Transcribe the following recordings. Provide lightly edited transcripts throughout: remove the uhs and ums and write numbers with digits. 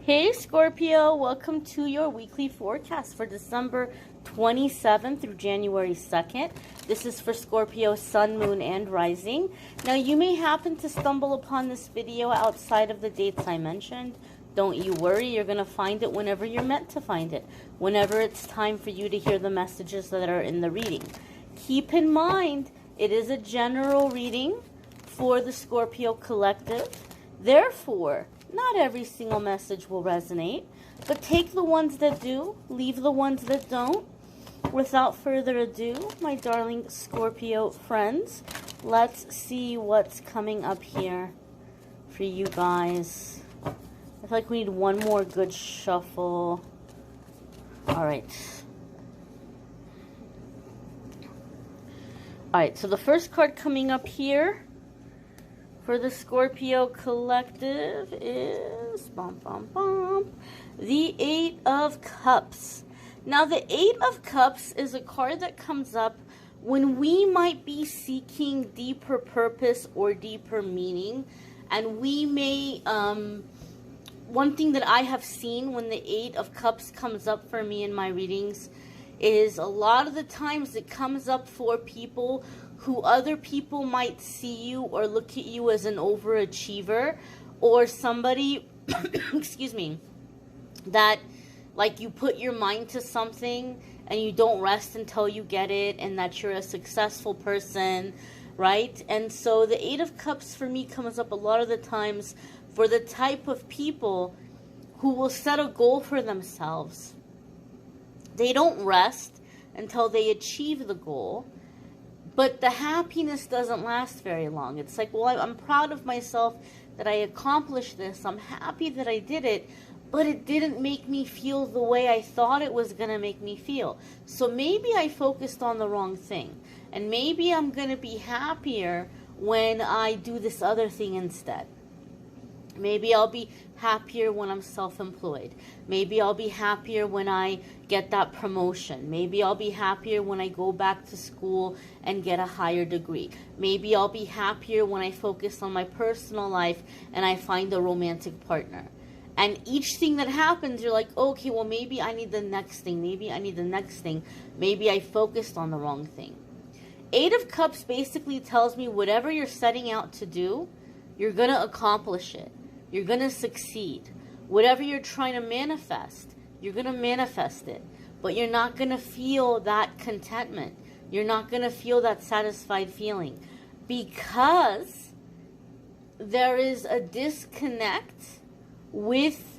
Hey Scorpio, welcome to your weekly forecast for December 27th through January 2nd. This is for Scorpio, Sun, Moon, and Rising. Now you may happen to stumble upon this video outside of the dates I mentioned. Don't you worry, you're going to find it whenever you're meant to find it. Whenever it's time for you to hear the messages that are in the reading. Keep in mind, it is a general reading for the Scorpio collective. Therefore, not every single message will resonate, but take the ones that do, leave the ones that don't. Without further ado, my darling Scorpio friends, let's see what's coming up here for you guys. I feel like we need one more good shuffle. All right. All right, so the first card coming up here for the Scorpio collective is the Eight of Cups. Now, the Eight of Cups is a card that comes up when we might be seeking deeper purpose or deeper meaning. And we may, one thing that I have seen when the Eight of Cups comes up for me in my readings is a lot of the times it comes up for people who other people might see you or look at you as an overachiever, or somebody, excuse me, that like you put your mind to something and you don't rest until you get it, and that you're a successful person, right? And so the Eight of Cups for me comes up a lot of the times for the type of people who will set a goal for themselves. They don't rest until they achieve the goal. But the happiness doesn't last very long. It's like, well, I'm proud of myself that I accomplished this. I'm happy that I did it, but it didn't make me feel the way I thought it was going to make me feel. So maybe I focused on the wrong thing. And maybe I'm going to be happier when I do this other thing instead. Maybe I'll be happier when I'm self-employed. Maybe I'll be happier when I get that promotion. Maybe I'll be happier when I go back to school and get a higher degree. Maybe I'll be happier when I focus on my personal life and I find a romantic partner. And each thing that happens, you're like, okay, well, maybe I need the next thing. Maybe I need the next thing. Maybe I focused on the wrong thing. Eight of Cups basically tells me whatever you're setting out to do, you're going to accomplish it. You're going to succeed. Whatever you're trying to manifest, you're going to manifest it. But you're not going to feel that contentment. You're not going to feel that satisfied feeling. Because there is a disconnect with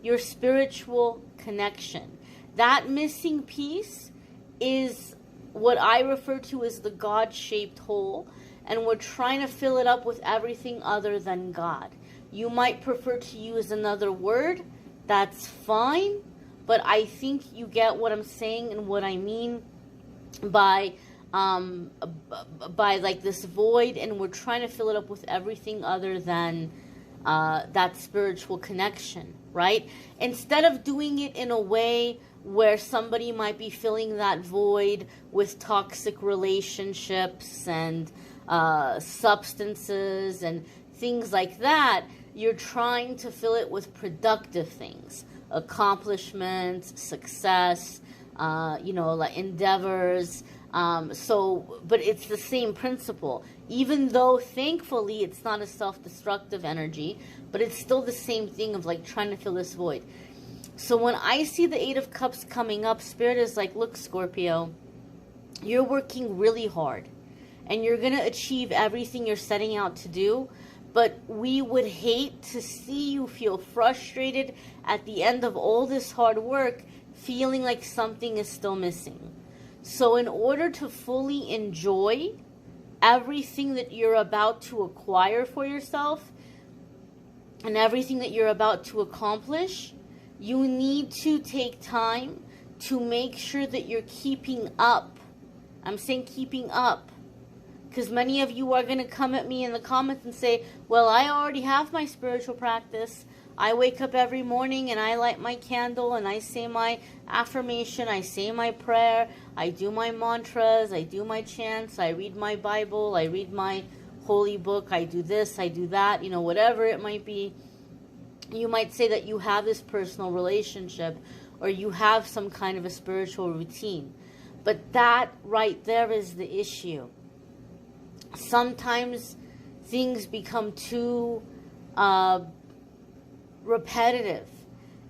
your spiritual connection. That missing piece is what I refer to as the God-shaped hole. And we're trying to fill it up with everything other than God. You might prefer to use another word. That's fine. But I think you get what I'm saying and what I mean by like this void. And we're trying to fill it up with everything other than that spiritual connection, right? Instead of doing it in a way where somebody might be filling that void with toxic relationships and substances and things like that, you're trying to fill it with productive things, accomplishments, success, like endeavors. But it's the same principle. Even though, thankfully, it's not a self-destructive energy, but it's still the same thing of like trying to fill this void. So when I see the Eight of Cups coming up, Spirit is like, look, Scorpio, you're working really hard and you're going to achieve everything you're setting out to do. But we would hate to see you feel frustrated at the end of all this hard work, feeling like something is still missing. So in order to fully enjoy everything that you're about to acquire for yourself and everything that you're about to accomplish, you need to take time to make sure that you're keeping up. I'm saying keeping up. Because many of you are going to come at me in the comments and say, well, I already have my spiritual practice. I wake up every morning and I light my candle and I say my affirmation, I say my prayer, I do my mantras, I do my chants, I read my Bible, I read my holy book, I do this, I do that, whatever it might be. You might say that you have this personal relationship, or you have some kind of a spiritual routine. But that right there is the issue. Sometimes things become too repetitive.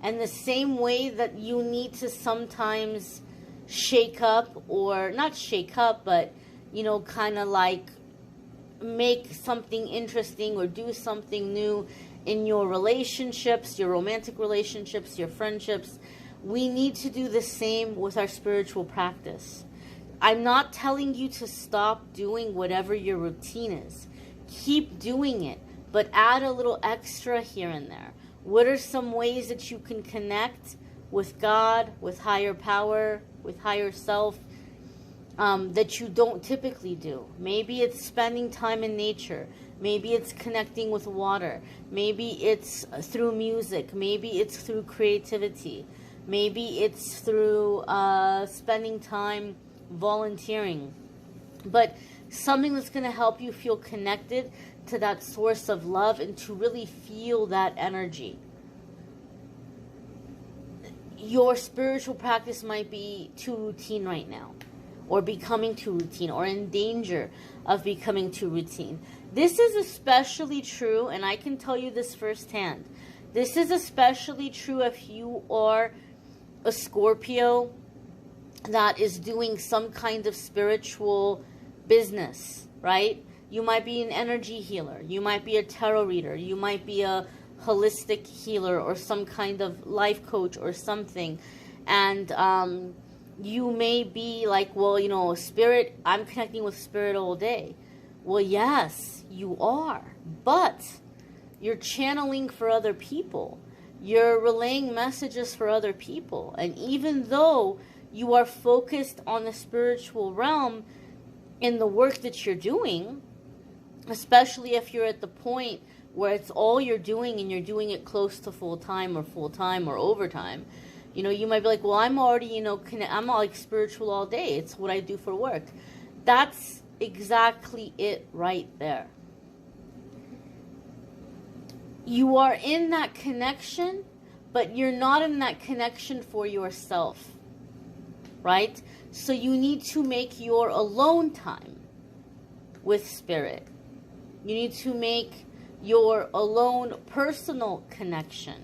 And the same way that you need to sometimes shake up, or not shake up, but, you know, kind of like make something interesting or do something new in your relationships, your romantic relationships, your friendships, we need to do the same with our spiritual practice. I'm not telling you to stop doing whatever your routine is. Keep doing it, but add a little extra here and there. What are some ways that you can connect with God, with higher power, with higher self, that you don't typically do? Maybe it's spending time in nature. Maybe it's connecting with water. Maybe it's through music. Maybe it's through creativity. Maybe it's through spending time volunteering. But something that's going to help you feel connected to that source of love and to really feel that energy. Your spiritual practice might be too routine right now, or becoming too routine, or in danger of becoming too routine. This is especially true, and I can tell you this firsthand. This is especially true if you are a Scorpio that is doing some kind of spiritual business, right? You might be an energy healer. You might be a tarot reader. You might be a holistic healer or some kind of life coach or something. And you may be like, well, you know, spirit, I'm connecting with spirit all day. Well, yes, you are. But you're channeling for other people. You're relaying messages for other people. And even though you are focused on the spiritual realm in the work that you're doing, especially if you're at the point where it's all you're doing and you're doing it close to full-time or overtime, you know, you might be like, well, I'm already, you know, I'm all like spiritual all day. It's what I do for work. That's exactly it right there. You are in that connection, but you're not in that connection for yourself, right? So you need to make your alone time with spirit. You need to make your alone personal connection,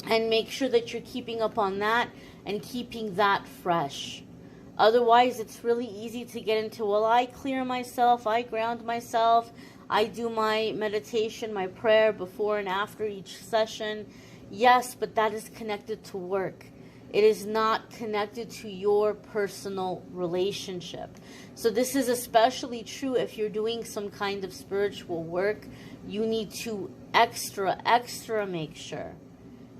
and make sure that you're keeping up on that and keeping that fresh. Otherwise, it's really easy to get into, well, I clear myself, I ground myself, I do my meditation, my prayer before and after each session. Yes, but that is connected to work. It is not connected to your personal relationship. So this is especially true if you're doing some kind of spiritual work. You need to extra make sure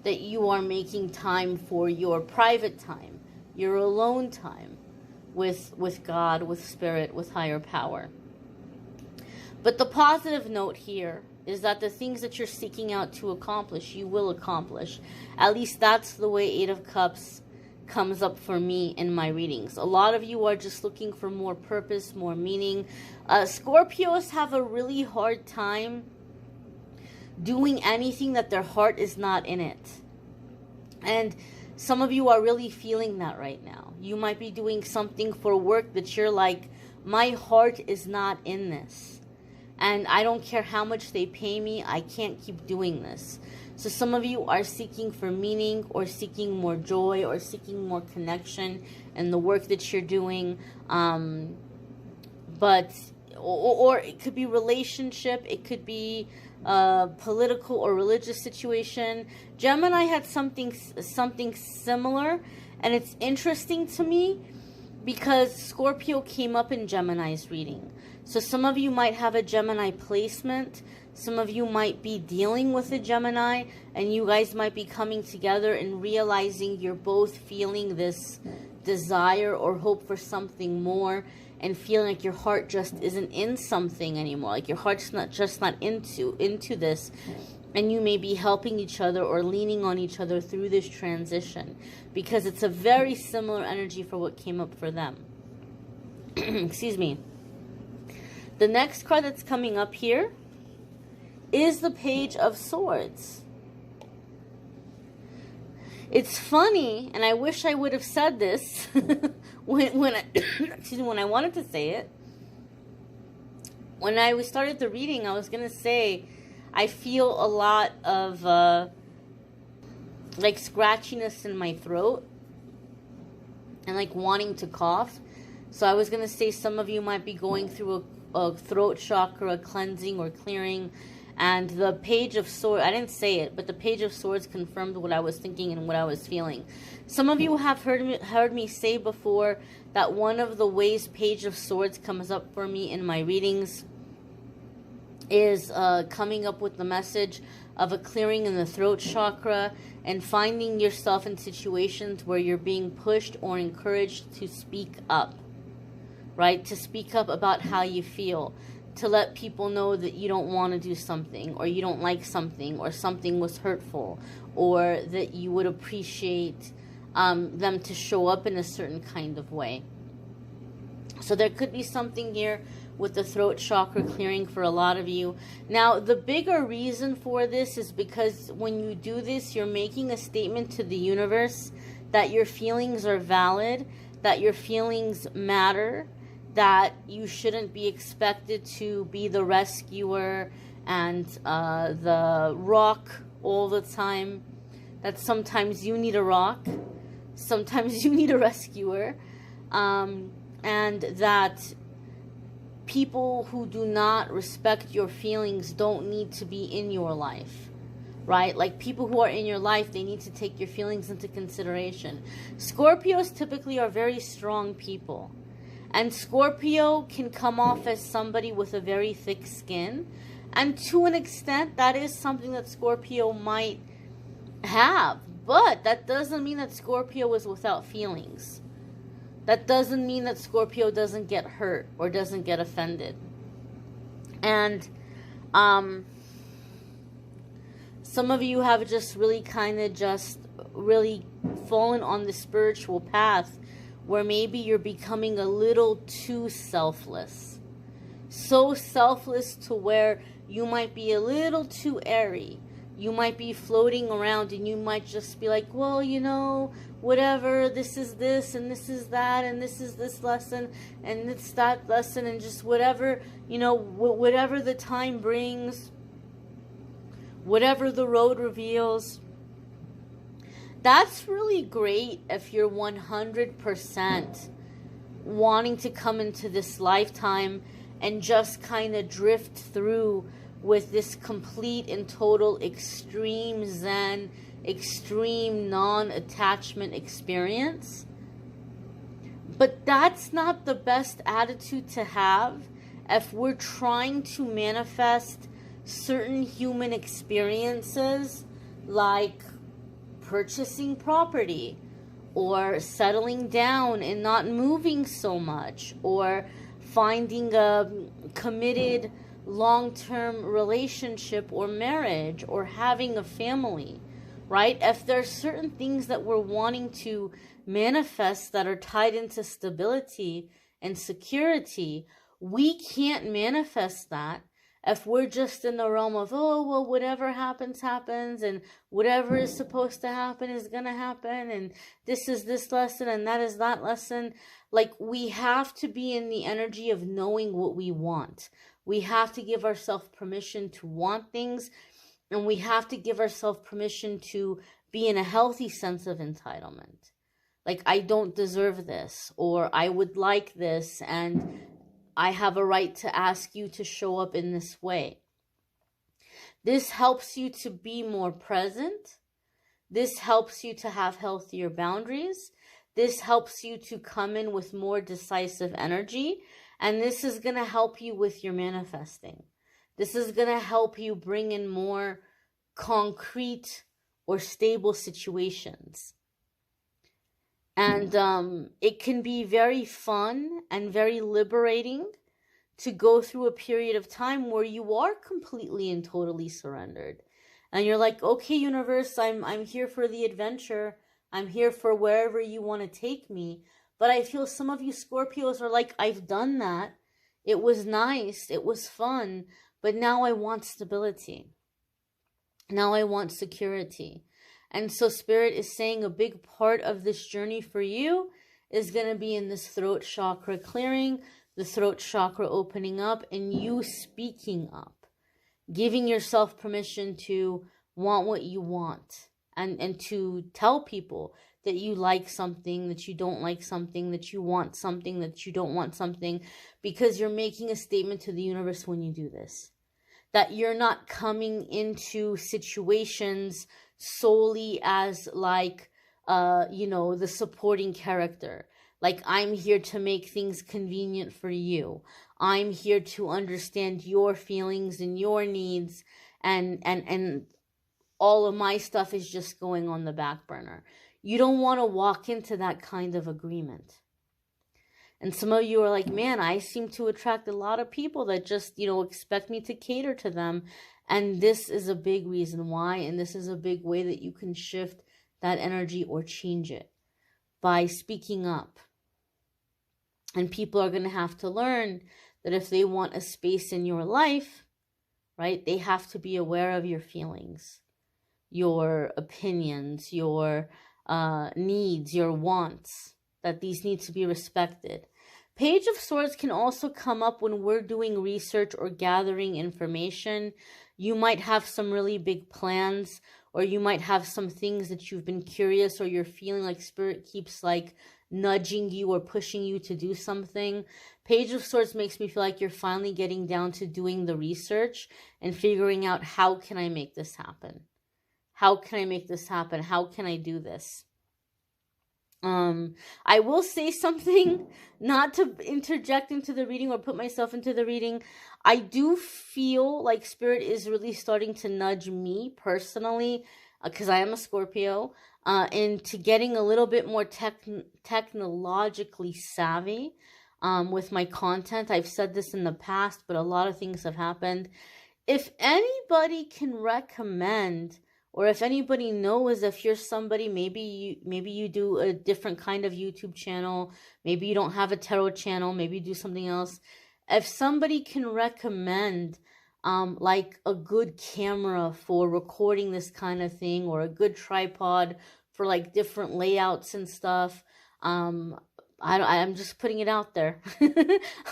that you are making time for your private time, your alone time with God, with spirit, with higher power. But the positive note here is that the things that you're seeking out to accomplish, you will accomplish. At least that's the way Eight of Cups comes up for me in my readings. A lot of you are just looking for more purpose, more meaning. Scorpios have a really hard time doing anything that their heart is not in it. And some of you are really feeling that right now. You might be doing something for work that you're like, my heart is not in this. And I don't care how much they pay me, I can't keep doing this. So some of you are seeking for meaning, or seeking more joy, or seeking more connection in the work that you're doing. Or it could be relationship, it could be political or religious situation. Gemini had something similar, and it's interesting to me because Scorpio came up in Gemini's reading. So some of you might have a Gemini placement. Some of you might be dealing with a Gemini, and you guys might be coming together and realizing you're both feeling this desire or hope for something more, and feeling like your heart just isn't in something anymore. Like your heart's not into this, and you may be helping each other or leaning on each other through this transition, because it's a very similar energy for what came up for them. Excuse me. The next card that's coming up here is the Page of Swords. It's funny, and I wish I would have said this when I, excuse me, when I wanted to say it. When I started the reading, I was going to say I feel a lot of like scratchiness in my throat and like wanting to cough. So I was going to say some of you might be going through a throat chakra cleansing or clearing. And the Page of Swords, I didn't say it, but the Page of Swords confirmed what I was thinking and what I was feeling. Some of you have heard me say before that one of the ways Page of Swords comes up for me in my readings is coming up with the message of a clearing in the throat chakra and finding yourself in situations where you're being pushed or encouraged to speak up, right? To speak up about how you feel. To let people know that you don't want to do something, or you don't like something, or something was hurtful, or that you would appreciate them to show up in a certain kind of way. So there could be something here with the throat chakra clearing for a lot of you. Now, the bigger reason for this is because when you do this, you're making a statement to the universe that your feelings are valid, that your feelings matter, that you shouldn't be expected to be the rescuer and the rock all the time. That sometimes you need a rock, sometimes you need a rescuer, and that people who do not respect your feelings don't need to be in your life, right? Like people who are in your life, they need to take your feelings into consideration. Scorpios typically are very strong people. And Scorpio can come off as somebody with a very thick skin. And to an extent, that is something that Scorpio might have. But that doesn't mean that Scorpio is without feelings. That doesn't mean that Scorpio doesn't get hurt or doesn't get offended. And some of you have just really kind of just really fallen on the spiritual path where maybe you're becoming a little too selfless. So selfless to where you might be a little too airy. You might be floating around and you might just be like, well, you know, whatever, this is this and this is that and this is this lesson and it's that lesson and just whatever, you know, whatever the time brings, whatever the road reveals. That's really great if you're 100% wanting to come into this lifetime and just kind of drift through with this complete and total extreme Zen, extreme non-attachment experience. But that's not the best attitude to have if we're trying to manifest certain human experiences like purchasing property or settling down and not moving so much or finding a committed long-term relationship or marriage or having a family, right? If there's certain things that we're wanting to manifest that are tied into stability and security, we can't manifest that if we're just in the realm of, oh, well, whatever happens, happens, and whatever is supposed to happen is going to happen, and this is this lesson, and that is that lesson. Like, we have to be in the energy of knowing what we want. We have to give ourselves permission to want things, and we have to give ourselves permission to be in a healthy sense of entitlement. Like, I don't deserve this, or I would like this, and I have a right to ask you to show up in this way. This helps you to be more present. This helps you to have healthier boundaries. This helps you to come in with more decisive energy. And this is going to help you with your manifesting. This is going to help you bring in more concrete or stable situations. And it can be very fun and very liberating to go through a period of time where you are completely and totally surrendered. And you're like, okay, universe, I'm here for the adventure. I'm here for wherever you want to take me. But I feel some of you Scorpios are like, I've done that. It was nice. It was fun. but now I want stability. Now I want security. And so Spirit is saying a big part of this journey for you is going to be in this throat chakra clearing, the throat chakra opening up, and you speaking up, giving yourself permission to want what you want, and to tell people that you like something, that you don't like something, that you want something, that you don't want something, because you're making a statement to the universe when you do this. That you're not coming into situations solely as like, the supporting character. Like, I'm here to make things convenient for you. I'm here to understand your feelings and your needs, and all of my stuff is just going on the back burner. You don't want to walk into that kind of agreement. And some of you are like, man, I seem to attract a lot of people that just, expect me to cater to them. And this is a big reason why. And this is a big way that you can shift that energy or change it by speaking up. And people are going to have to learn that if they want a space in your life, right, they have to be aware of your feelings, your opinions, your needs, your wants, that these need to be respected. Page of Swords can also come up when we're doing research or gathering information. You might have some really big plans, or you might have some things that you've been curious, or you're feeling like Spirit keeps like nudging you or pushing you to do something. Page of Swords makes me feel like you're finally getting down to doing the research and figuring out, how can I make this happen? How can I make this happen? How can I do this? I will say something, not to interject into the reading or put myself into the reading. I do feel like Spirit is really starting to nudge me personally, because I am a Scorpio, into getting a little bit more technologically savvy with my content. I've said this in the past, but a lot of things have happened. If anybody can recommend, or if anybody knows, if you're somebody, maybe you do a different kind of YouTube channel, maybe you don't have a tarot channel, maybe you do something else. If somebody can recommend like a good camera for recording this kind of thing, or a good tripod for like different layouts and stuff, I'm just putting it out there.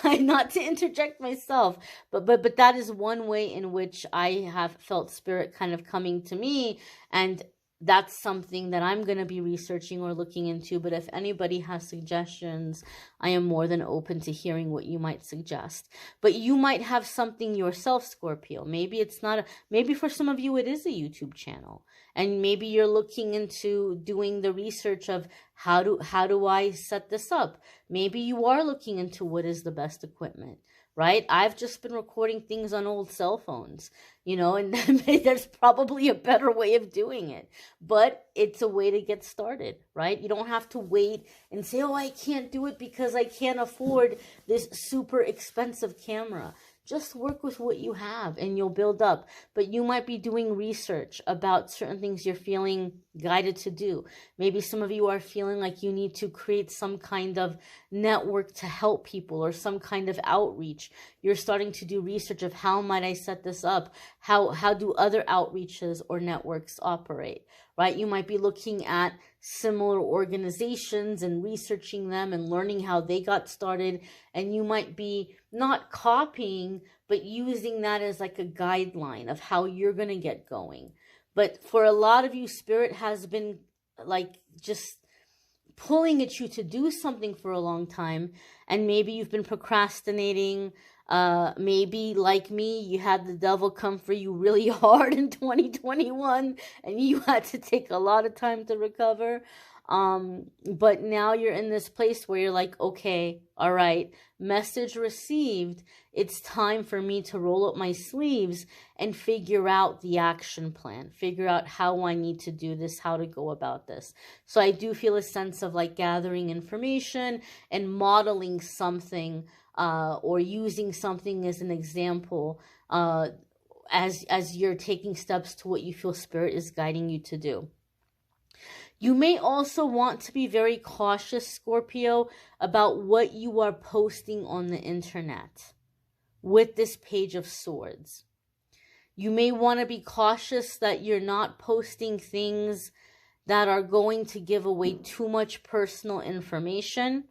Not to interject myself, but that is one way in which I have felt Spirit kind of coming to me, and that's something that I'm going to be researching or looking into. But if anybody has suggestions, I am more than open to hearing what you might suggest. But you might have something yourself, Scorpio. Maybe it's not maybe for some of you it is a YouTube channel, and maybe you're looking into doing the research of how do I set this up. Maybe you are looking into what is the best equipment, right? I've just been recording things on old cell phones, and there's probably a better way of doing it, but it's a way to get started, right? You don't have to wait and say, oh, I can't do it because I can't afford this super expensive camera. Just work with what you have and you'll build up. But you might be doing research about certain things you're feeling guided to do. Maybe some of you are feeling like you need to create some kind of network to help people, or some kind of outreach. You're starting to do research of, how might I set this up? How do other outreaches or networks operate, right? You might be looking at similar organizations and researching them and learning how they got started. And you might be not copying, but using that as like a guideline of how you're going to get going. But for a lot of you, Spirit has been like just pulling at you to do something for a long time. And maybe you've been procrastinating. Maybe like me, you had the devil come for you really hard in 2021 and you had to take a lot of time to recover. But now you're in this place where you're like, okay, all right, message received. It's time for me to roll up my sleeves and figure out the action plan, figure out how I need to do this, how to go about this. So I do feel a sense of like gathering information and modeling something, or using something as an example, as you're taking steps to what you feel Spirit is guiding you to do. You may also want to be very cautious, Scorpio, about what you are posting on the internet, with this Page of Swords. You may want to be cautious that you're not posting things that are going to give away too much personal information.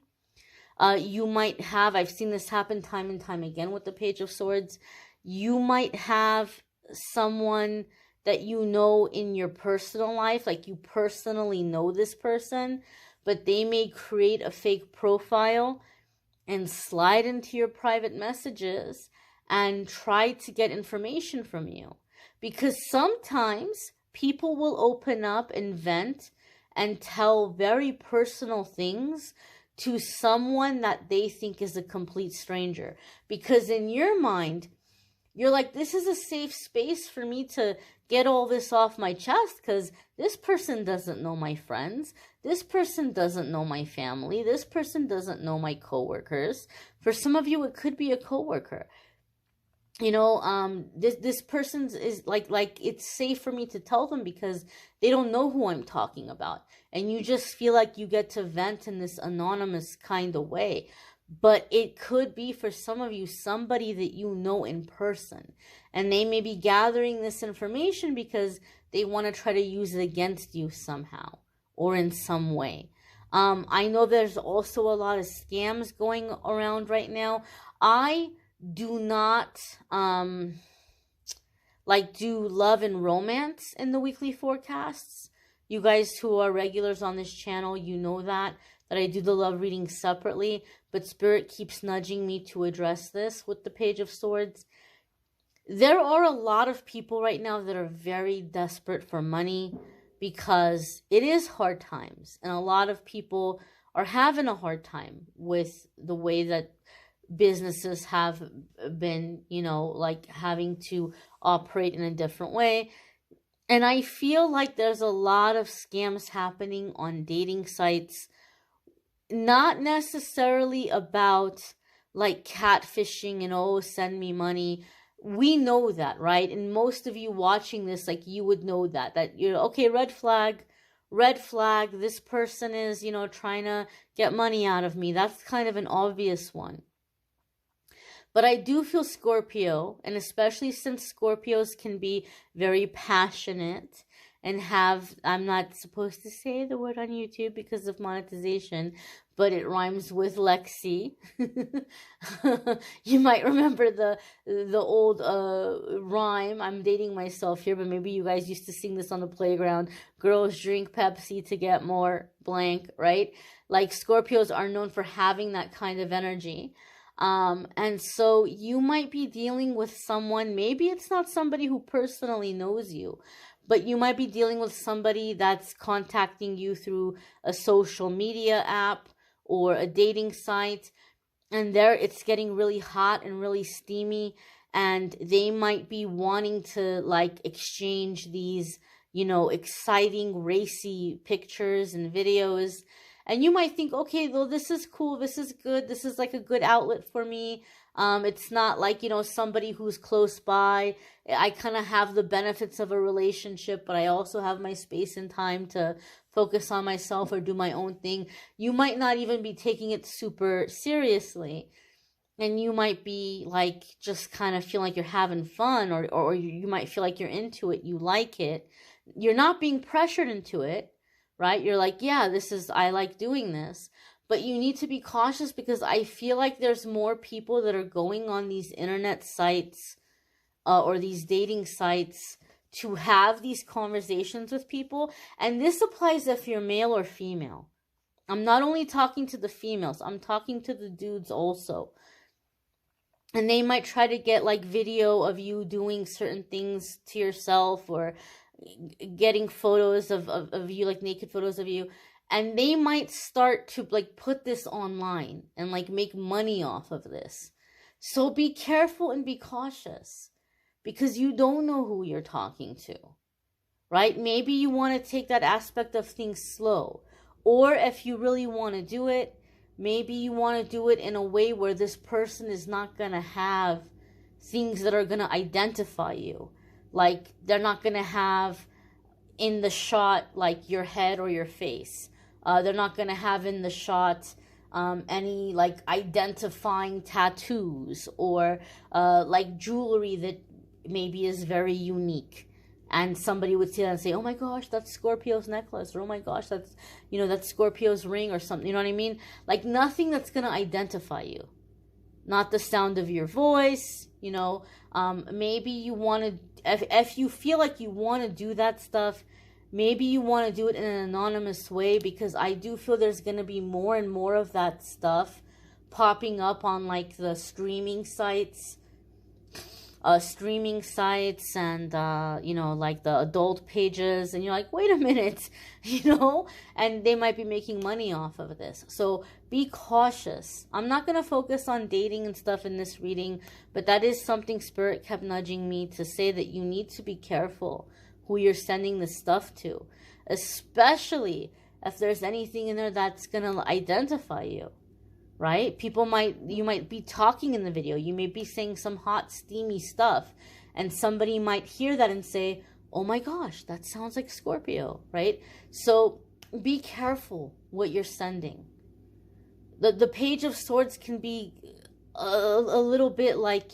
You might have, I've seen this happen time and time again with the Page of Swords, you might have someone that you know in your personal life, like you personally know this person, but they may create a fake profile and slide into your private messages and try to get information from you. Because sometimes people will open up and vent and tell very personal things to someone that they think is a complete stranger. Because in your mind, you're like, this is a safe space for me to get all this off my chest because this person doesn't know my friends. This person doesn't know my family. This person doesn't know my coworkers. For some of you, it could be a coworker. You know, this person's is like it's safe for me to tell them because they don't know who I'm talking about. And you just feel like you get to vent in this anonymous kind of way. But it could be for some of you somebody that you know in person. And they may be gathering this information because they want to try to use it against you somehow or in some way. I know there's also a lot of scams going around right now. I do not do love and romance in the weekly forecasts. You guys who are regulars on this channel, you know that I do the love reading separately, but Spirit keeps nudging me to address this with the Page of Swords. There are a lot of people right now that are very desperate for money because it is hard times, and a lot of people are having a hard time with the way that businesses have been, you know, like having to operate in a different way. And I feel like there's a lot of scams happening on dating sites, not necessarily about like catfishing and, oh, send me money. We know that, right? And most of you watching this, like, you would know that you're, okay, red flag, this person is, you know, trying to get money out of me. That's kind of an obvious one. But I do feel Scorpio, and especially since Scorpios can be very passionate and have, I'm not supposed to say the word on YouTube because of monetization, but it rhymes with Lexi. You might remember the old rhyme. I'm dating myself here, but maybe you guys used to sing this on the playground. Girls drink Pepsi to get more blank, right? Like, Scorpios are known for having that kind of energy. And so you might be dealing with someone, maybe it's not somebody who personally knows you, but you might be dealing with somebody that's contacting you through a social media app or a dating site, and there it's getting really hot and really steamy, and they might be wanting to like exchange these, you know, exciting racy pictures and videos. And you might think, okay, though, this is cool, this is good, this is like a good outlet for me. It's not like, you know, somebody who's close by. I kind of have the benefits of a relationship, but I also have my space and time to focus on myself or do my own thing. You might not even be taking it super seriously. And you might be like, just kind of feel like you're having fun, or you might feel like you're into it, you like it. You're not being pressured into it. Right? You're like, yeah, I like doing this. But you need to be cautious because I feel like there's more people that are going on these internet sites or these dating sites to have these conversations with people. And this applies if you're male or female. I'm not only talking to the females, I'm talking to the dudes also. And they might try to get like video of you doing certain things to yourself, or getting photos of you, like naked photos of you, and they might start to like put this online and like make money off of this. So be careful and be cautious because you don't know who you're talking to, right? Maybe you want to take that aspect of things slow, or if you really want to do it, maybe you want to do it in a way where this person is not going to have things that are going to identify you. Like, they're not going to have in the shot, like, your head or your face. They're not going to have in the shot, any like identifying tattoos, or like jewelry that maybe is very unique. And somebody would see that and say, oh my gosh, that's Scorpio's necklace. Or oh my gosh, that's, that's Scorpio's ring or something. You know what I mean? Like nothing that's going to identify you. Not the sound of your voice, maybe you want to, if you feel like you want to do that stuff, maybe you want to do it in an anonymous way, because I do feel there's going to be more and more of that stuff popping up on like the streaming sites and, like the adult pages, and you're like, wait a minute, and they might be making money off of this. So be cautious. I'm not going to focus on dating and stuff in this reading, but that is something Spirit kept nudging me to say, that you need to be careful who you're sending this stuff to, especially if there's anything in there that's going to identify you. Right? You might be talking in the video. You may be saying some hot, steamy stuff, and somebody might hear that and say, oh my gosh, that sounds like Scorpio, right? So be careful what you're sending. The Page of Swords can be a little bit like,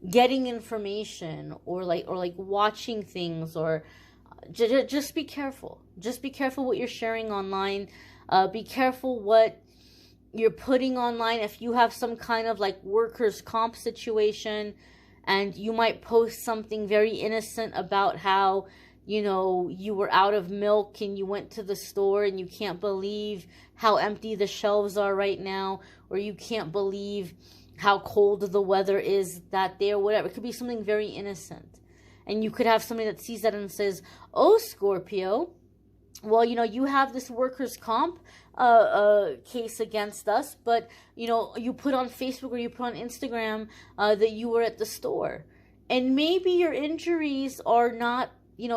getting information, or like watching things, or just be careful. Just be careful what you're sharing online. Be careful what you're putting online. If you have some kind of like workers' comp situation, and you might post something very innocent about how, you were out of milk and you went to the store and you can't believe how empty the shelves are right now, or you can't believe how cold the weather is that day, or whatever. It could be something very innocent. And you could have somebody that sees that and says, oh, Scorpio, well, you have this workers' comp case against us, but, you put on Facebook or you put on Instagram that you were at the store. And maybe your injuries are not,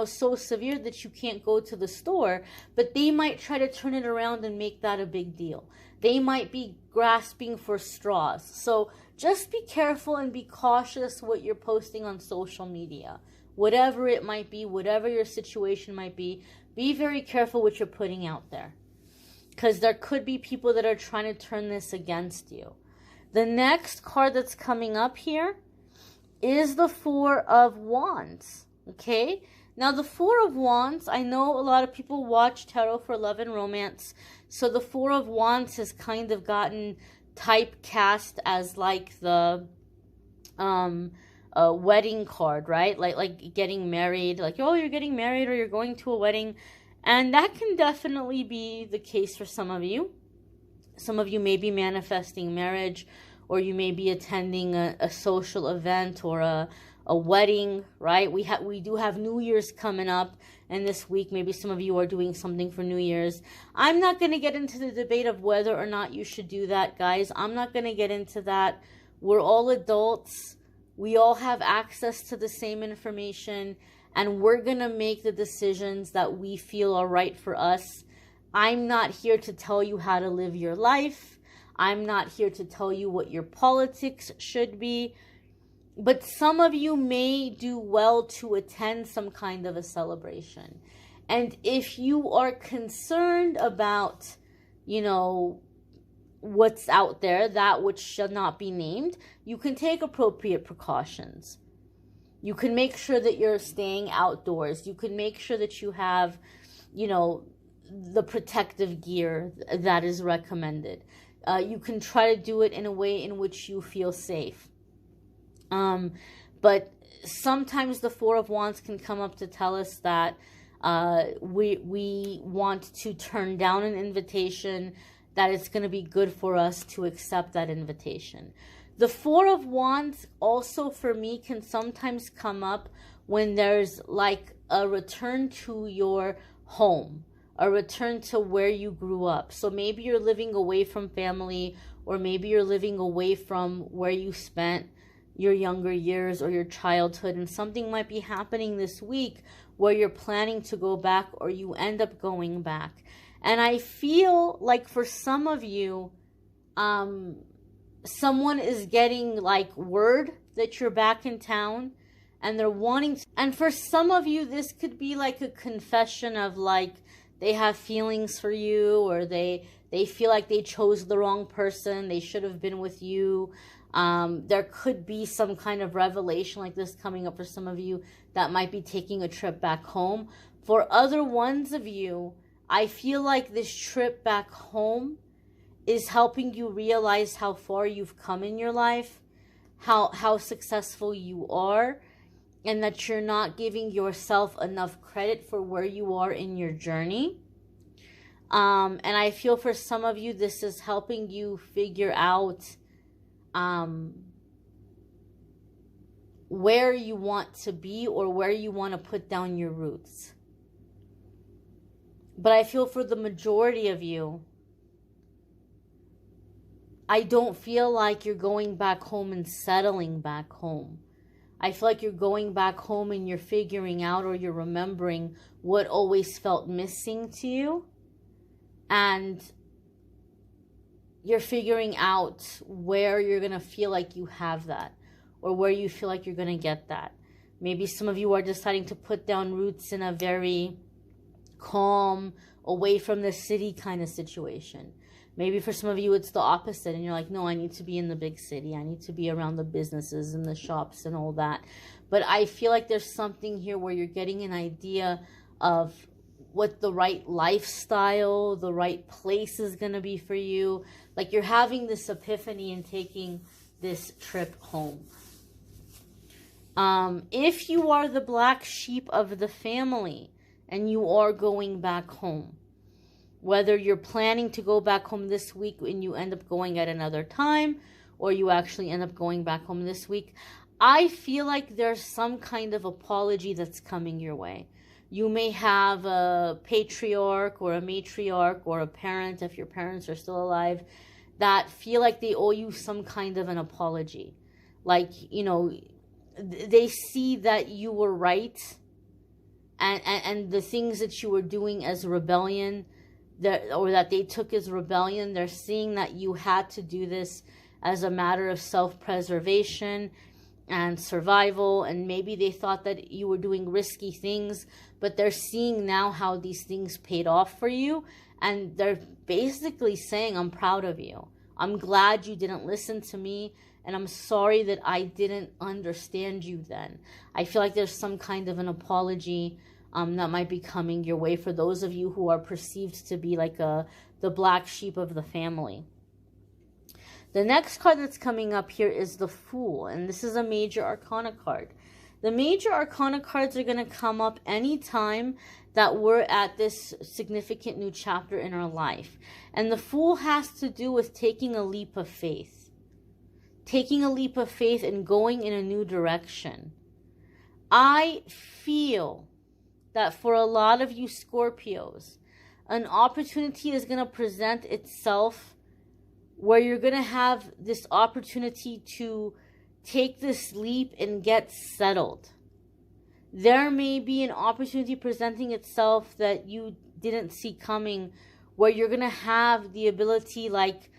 so severe that you can't go to the store, but they might try to turn it around and make that a big deal. They might be grasping for straws. So just be careful and be cautious what you're posting on social media. Whatever it might be, whatever your situation might be very careful what you're putting out there. Because there could be people that are trying to turn this against you. The next card that's coming up here is the Four of Wands. Okay? Now, the Four of Wands, I know a lot of people watch Tarot for Love and Romance. So the Four of Wands has kind of gotten typecast as like the a wedding card, right? Like getting married, like, oh, you're getting married or you're going to a wedding. And that can definitely be the case for some of you. Some of you may be manifesting marriage, or you may be attending a social event or a wedding, right? We do have New Year's coming up, and this week maybe some of you are doing something for New Year's. I'm not going to get into the debate of whether or not you should do that, guys. I'm not going to get into that. We're all adults. We all have access to the same information, and we're going to make the decisions that we feel are right for us. I'm not here to tell you how to live your life. I'm not here to tell you what your politics should be. But some of you may do well to attend some kind of a celebration. And if you are concerned about, what's out there, that which shall not be named, you can take appropriate precautions. You can make sure that you're staying outdoors. You can make sure that you have, the protective gear that is recommended. You can try to do it in a way in which you feel safe. But sometimes the Four of Wands can come up to tell us that we want to turn down an invitation, that it's going to be good for us to accept that invitation. The Four of Wands also for me can sometimes come up when there's like a return to your home, a return to where you grew up. So maybe you're living away from family, or maybe you're living away from where you spent your younger years or your childhood, and something might be happening this week where you're planning to go back, or you end up going back. And I feel like for some of you, someone is getting like word that you're back in town, and they're wanting to, and for some of you, this could be like a confession of like they have feelings for you, or they feel like they chose the wrong person, they should have been with you. There could be some kind of revelation like this coming up for some of you that might be taking a trip back home. For other ones of you, I feel like this trip back home is helping you realize how far you've come in your life, how successful you are, and that you're not giving yourself enough credit for where you are in your journey. And I feel for some of you, this is helping you figure out where you want to be, or where you want to put down your roots. But I feel for the majority of you, I don't feel like you're going back home and settling back home. I feel like you're going back home and you're figuring out, or you're remembering what always felt missing to you. And you're figuring out where you're going to feel like you have that, or where you feel like you're going to get that. Maybe some of you are deciding to put down roots in a very calm, away from the city kind of situation. Maybe for some of you it's the opposite, and you're like, no, I need to be in the big city. I need to be around the businesses and the shops and all that. But I feel like there's something here where you're getting an idea of what the right lifestyle, the right place is going to be for you. Like you're having this epiphany and taking this trip home. If you are the black sheep of the family and you are going back home, whether you're planning to go back home this week and you end up going at another time, or you actually end up going back home this week, I feel like there's some kind of apology that's coming your way. You may have a patriarch or a matriarch or a parent, if your parents are still alive, that feel like they owe you some kind of an apology. Like, you know, they see that you were right, and the things that you were doing as rebellion, or that they took as rebellion, they're seeing that you had to do this as a matter of self-preservation and survival, and maybe they thought that you were doing risky things, but they're seeing now how these things paid off for you, and they're basically saying, I'm proud of you. I'm glad you didn't listen to me, and I'm sorry that I didn't understand you then. I feel like there's some kind of an apology that might be coming your way for those of you who are perceived to be like the black sheep of the family. The next card that's coming up here is the Fool, and this is a Major Arcana card. The Major Arcana cards are going to come up anytime that we're at this significant new chapter in our life. And the Fool has to do with taking a leap of faith. Taking a leap of faith and going in a new direction. I feel that for a lot of you Scorpios, an opportunity is going to present itself where you're going to have this opportunity to take this leap and get settled. There may be an opportunity presenting itself that you didn't see coming, where you're going to have the ability like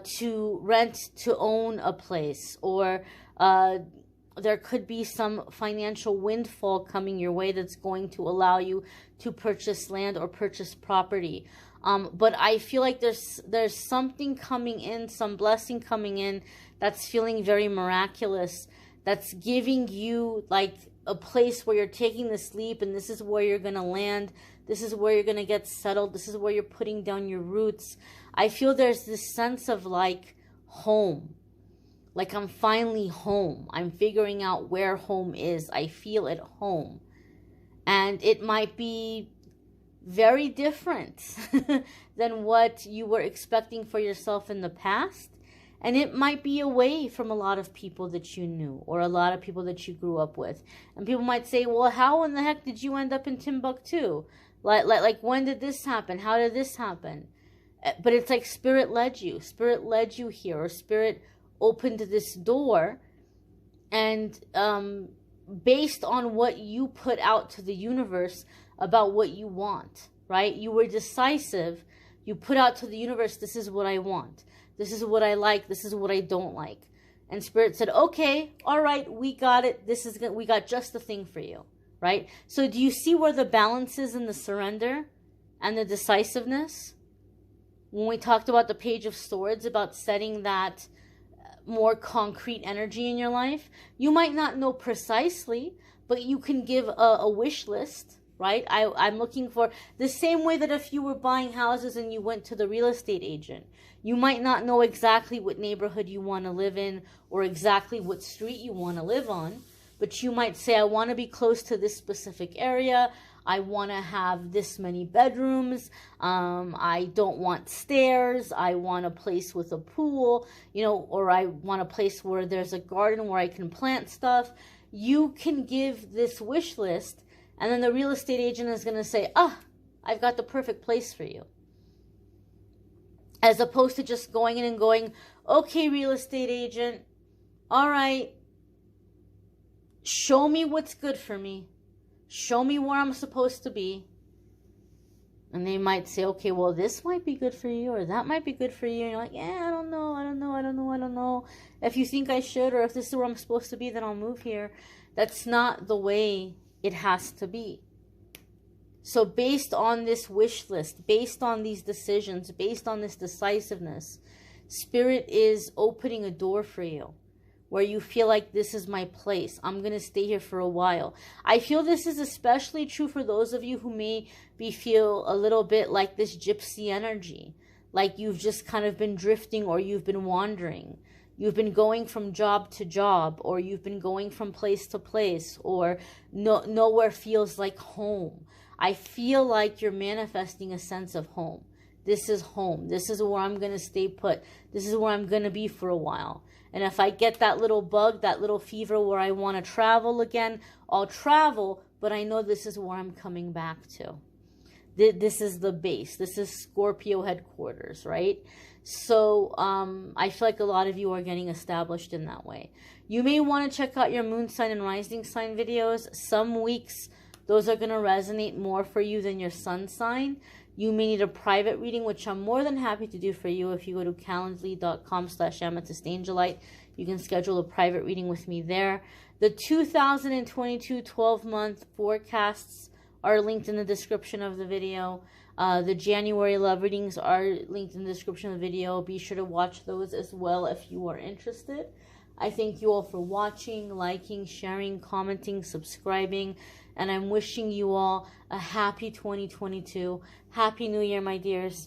to rent to own a place, or there could be some financial windfall coming your way that's going to allow you to purchase land or purchase property. But I feel like there's something coming in, some blessing coming in that's feeling very miraculous, that's giving you like a place where you're taking this leap, and this is where you're going to land. This is where you're going to get settled. This is where you're putting down your roots. I feel there's this sense of like home. Like I'm finally home. I'm figuring out where home is. I feel at home. And it might be very different than what you were expecting for yourself in the past. And it might be away from a lot of people that you knew, or a lot of people that you grew up with. And people might say, well, how in the heck did you end up in Timbuktu? Like when did this happen? How did this happen? But it's like Spirit led you. Spirit led you here, or Spirit opened this door, and based on what you put out to the universe about what you want, right? You were decisive. You put out to the universe, this is what I want. This is what I like. This is what I don't like. And Spirit said, okay, all right, we got it. We got just the thing for you, right? So do you see where the balance is in the surrender and the decisiveness, when we talked about the Page of Swords, about setting that more concrete energy in your life, you might not know precisely, but you can give a wish list, right? I'm looking for the same way that if you were buying houses and you went to the real estate agent, you might not know exactly what neighborhood you want to live in or exactly what street you want to live on, but you might say, I want to be close to this specific area. I want to have this many bedrooms. I don't want stairs. I want a place with a pool, or I want a place where there's a garden where I can plant stuff. You can give this wish list, and then the real estate agent is going to say, I've got the perfect place for you. As opposed to just going in and going, okay, real estate agent, all right, show me what's good for me. Show me where I'm supposed to be. And they might say, okay, well, this might be good for you, or that might be good for you. And you're like, yeah, I don't know. If you think I should, or if this is where I'm supposed to be, then I'll move here. That's not the way it has to be. So based on this wish list, based on these decisions, based on this decisiveness, Spirit is opening a door for you where you feel like this is my place. I'm going to stay here for a while. I feel this is especially true for those of you who feel a little bit like this gypsy energy, like you've just kind of been drifting, or you've been wandering. You've been going from job to job, or you've been going from place to place, or nowhere feels like home. I feel like you're manifesting a sense of home. This is home. This is where I'm going to stay put. This is where I'm going to be for a while. And if I get that little bug, that little fever where I want to travel again, I'll travel, but I know this is where I'm coming back to. This is the base. This is Scorpio headquarters, right? So I feel like a lot of you are getting established in that way. You may want to check out your moon sign and rising sign videos. Some weeks, those are going to resonate more for you than your sun sign. You may need a private reading, which I'm more than happy to do for you. If you go to calendly.com/amethystangelite, you can schedule a private reading with me there. The 2022 12-month forecasts are linked in the description of the video. The January love readings are linked in the description of the video. Be sure to watch those as well if you are interested. I thank you all for watching, liking, sharing, commenting, subscribing, and I'm wishing you all a happy 2022. Happy New Year, my dears.